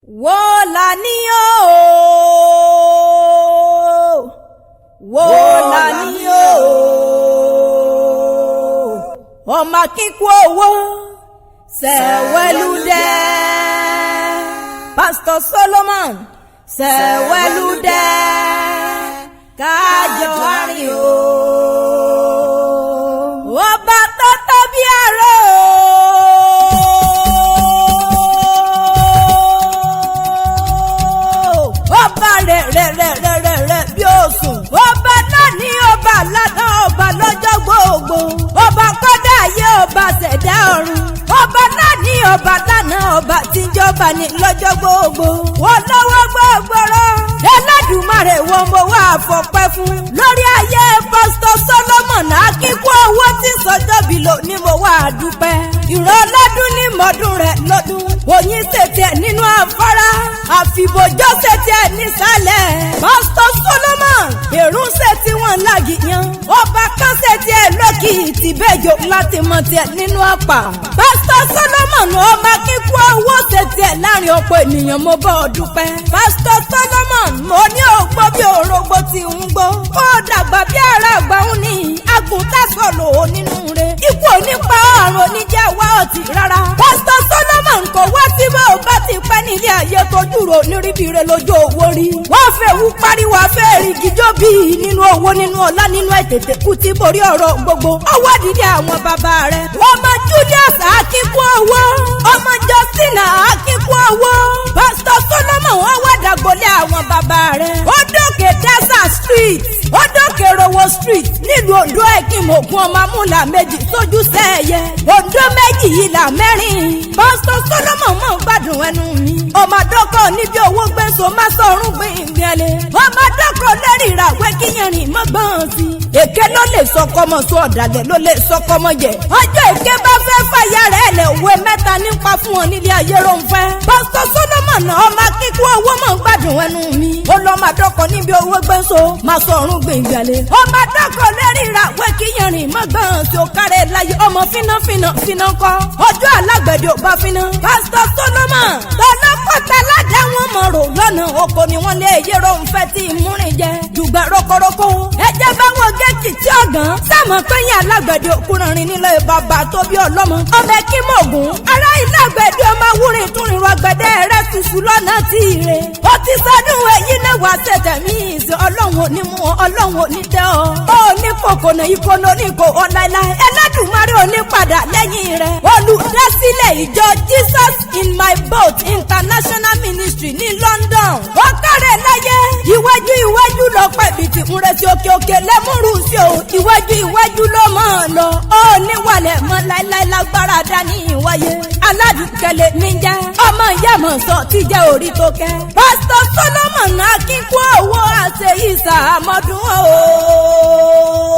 Wo la ni o, wo la ni o, ọmọ kíkú owó sẹ̀wẹ́lúdẹ́. Pastor Solomon sẹ̀wẹ́lúdẹ́ kájọ rìn o. Ọba tó tóbi àrò ọba rẹ̀ bí òsùn. Ọba náà ní ọba lánà ọba lọ́jọ́ gbogbo. Ọba kọ́dá ayé ọba ṣẹ̀dá ọ̀run. Ọba náà ní ọba lánà ọba tí ń jọba ní lọ́jọ́ gbogbo. Wọ́n lọ́wọ́ gbọ́gbọ́rọ́. Ẹlẹ́dùmarè wo mo wá àfọ̀pẹ́ fún. Lórí ayé Pastor Solomon akíkú owó tí sọjọ́bí lò ní mo wá àdúpẹ́. Ìran lọ́dún ní mọ́dún rẹ̀ lọ́dún. Oyin ṣètì ẹ̀ nínú afárá. Àfìbòjọ́ ṣètì ẹ̀ nísàlẹ̀. Pastor Solomon èrú ṣètì wọn lágìyàn. Ọba kan ṣètì ẹ̀ lókìtì bẹ́jọ láti mọ tiẹ̀ nínú àpà. Pastor Solomon ọba kíkú owó ṣètì ẹ̀ láàrin ọ̀pọ̀ ènìyàn mo bọ́ ọ dúpẹ́. Pastor Solomon mo ní ògbó bí òrógbó ti ń gbó. Ó dàgbà bí ara àgbàhún ní àgùntàn sọ̀lọ̀ nínú rẹ̀. Ikú onípa ọ̀run oníjẹ́ wá ọ̀tí rárá. Pastor Solomon kò wá sí bó bá ti pẹ́ nílé ayé tó dúró nírìbìrì lójú owó rí. Wọ́n fẹ́ wú pariwo afẹ́ ìrìgìjọ́ bíi nínú owó nínú ọlá nínú ètètè kú tí borí ọ̀rọ̀ gbogbo. Ọwọ́ dídí àwọn bàbá rẹ̀. Ọmọ Julius akíkú owó. Ọmọ Justina akíkú owó. Pastor Solomon wọ́n wá dàgbọ́lé àwọn bàbá rẹ̀. Ó dókè Desert Street. Ó dókè Rowo Street nílùú Ondo Ekimogun ọmọ amúlà méjì sójú sẹ́ẹ̀yẹ. Ondo méjì yìí là mẹ́rin. Pastor Solomon mọ̀ gbádùn ẹnu mi. Ọmọ àdókò níbi owó gbèsò má sọ̀rùn gbìngbìnlẹ̀. Ọmọ àdókò lórí ìràwé kíyanrìn mọ́gbọ́n sí. Èké ló lè sọkọmọ sọ ọ̀dàlẹ̀ ló lè sọkọmọ jẹ. Ọjọ́ èké bá fẹ́ fàyà rẹ̀ lẹ̀ òwe mẹ́ta nípa fún wọn nílé ayé róńfẹ́. Pastor Solomon ọmọ kíkú owó mọ̀ gbádùn ẹnu mi. Ó lọ ọmọ àdókò níbi owó gbèsò má sọ̀rùn gbìngbìnlẹ̀. Ọmọ àdókò lórí ìràwé kíyanrìn mọ́gbọ́n sí òkàrẹ̀ láyé ọmọ fínà kọ́. Ọjọ́ alágbẹ̀dẹ ò bá fínà. Pastor Solomon tọ́lọ́pọ̀tà ládàá wọn mọ̀rọ̀ lọ́nà oko ni wọ́n lé yẹ́rọ ńfẹ́ tí ìmúrin jẹ. Dùgbà rokoroko ẹjẹ́ bá wọn géètì tí ọ̀gán. Sáàmù péyìn alágbẹ̀dẹ òkúranrin nílé bàbá tó bí ọlọ́mọ. Ọmọ Ekimogun ará ilé àgbẹ̀dẹ ọmọ wúrin tún rìn rọgbẹ̀dẹ rẹ̀ tutù lọ́nà tí ire. Ó ti sọdún èyí náà wá ṣẹ̀tẹ̀ mí ìsìn ọlọ́run òní mú ọ ọlọ́run òní tẹ́ ọ. Ó ní kòkònà ìkóná ní kò ọ̀láìláì Ẹlẹ́dùmarè òní padà lẹ́yìn rẹ̀. Olùdásílẹ̀ ìjọ Jesus in my boat international ministry ní London. Ó kárẹ̀ láyé iwájú lọ pẹ̀ bí ti ń retí òkè lẹ́múrú sí o. Iwájú ló máa lọ. Ó níwàlẹ̀ mọ́ láíláí lágbára dání ìwáyé. Aládùúkẹ́lẹ̀ mi jẹ́ ọmọ ìyá mọ̀ sọ tí jẹ́ orí tó kẹ́. Pastor Solomon akínkú owó àṣẹ ìsàmọ́dún o.